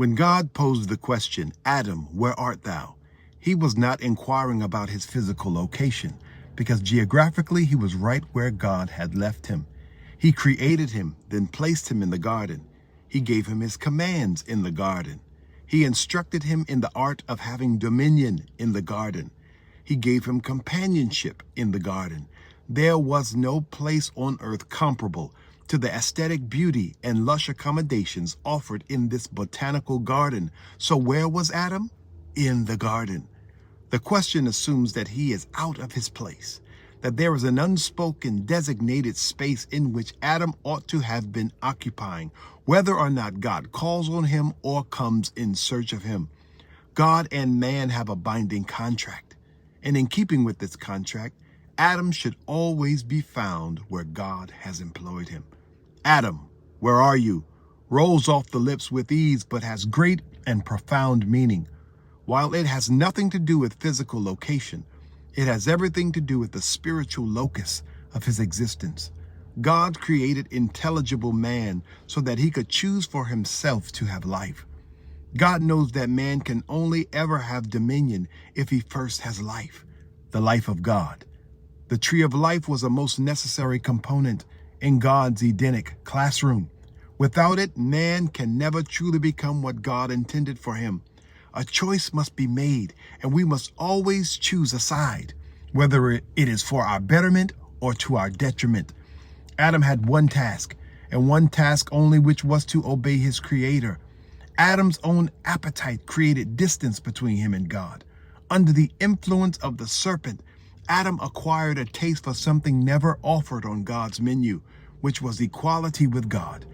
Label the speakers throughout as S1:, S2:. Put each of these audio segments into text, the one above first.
S1: When God posed the question, "Adam, where art thou?" he was not inquiring about his physical location, because geographically he was right where God had left him. He created him, then placed him in the garden. He gave him his commands in the garden. He instructed him in the art of having dominion in the garden. He gave him companionship in the garden. There was no place on earth comparable to the aesthetic beauty and lush accommodations offered in this botanical garden. So where was Adam? In the garden. The question assumes that he is out of his place, that there is an unspoken designated space in which Adam ought to have been occupying, whether or not God calls on him or comes in search of him. God and man have a binding contract, and in keeping with this contract, Adam should always be found where God has employed him. Adam, where are you? Rolls off the lips with ease, but has great and profound meaning. While it has nothing to do with physical location, it has everything to do with the spiritual locus of his existence. God created intelligible man so that he could choose for himself to have life. God knows that man can only ever have dominion if he first has life, the life of God. The tree of life was a most necessary component in God's Edenic classroom. Without it, man can never truly become what God intended for him. A choice must be made, and we must always choose a side, whether it is for our betterment or to our detriment. Adam had one task, and one task only, which was to obey his Creator. Adam's own appetite created distance between him and God. Under the influence of the serpent, Adam acquired a taste for something never offered on God's menu, which was equality with God.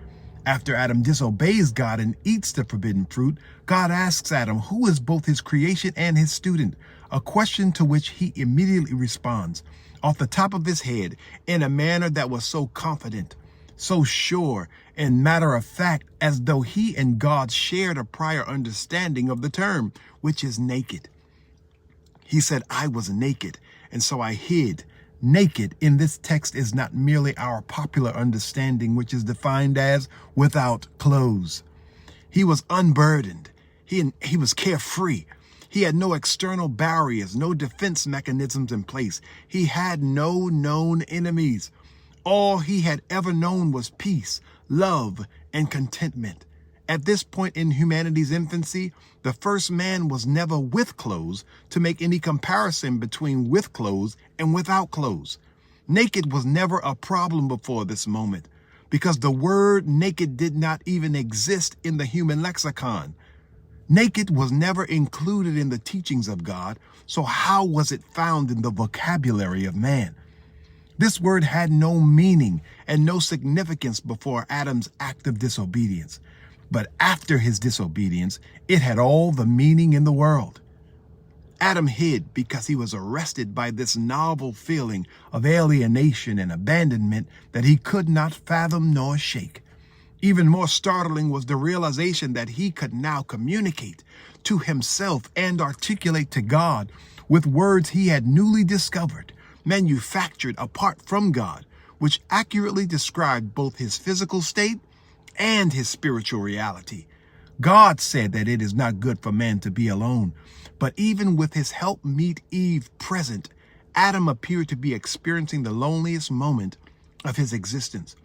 S1: After Adam disobeys God and eats the forbidden fruit, God asks Adam, who is both his creation and his student, a question to which he immediately responds, off the top of his head, in a manner that was so confident, so sure, and matter of fact, as though he and God shared a prior understanding of the term, which is naked. He said, "I was naked, and so I hid." Naked in this text is not merely our popular understanding, which is defined as without clothes. He was unburdened. He was carefree. He had no external barriers, no defense mechanisms in place. He had no known enemies. All he had ever known was peace, love, and contentment. At this point in humanity's infancy, the first man was never with clothes to make any comparison between with clothes and without clothes. Naked was never a problem before this moment, because the word naked did not even exist in the human lexicon. Naked was never included in the teachings of God, so how was it found in the vocabulary of man? This word had no meaning and no significance before Adam's act of disobedience. But after his disobedience, it had all the meaning in the world. Adam hid because he was arrested by this novel feeling of alienation and abandonment that he could not fathom nor shake. Even more startling was the realization that he could now communicate to himself and articulate to God with words he had newly discovered, manufactured apart from God, which accurately described both his physical state and his spiritual reality. God said that it is not good for man to be alone, but even with his helpmeet Eve present, Adam appeared to be experiencing the loneliest moment of his existence.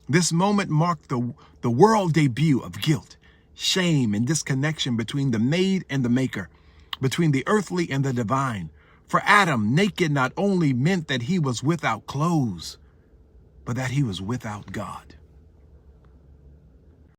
S1: This moment marked the world debut of guilt, shame, and disconnection between the made and the maker, between the earthly and the divine. For Adam, naked not only meant that he was without clothes, but that he was without God.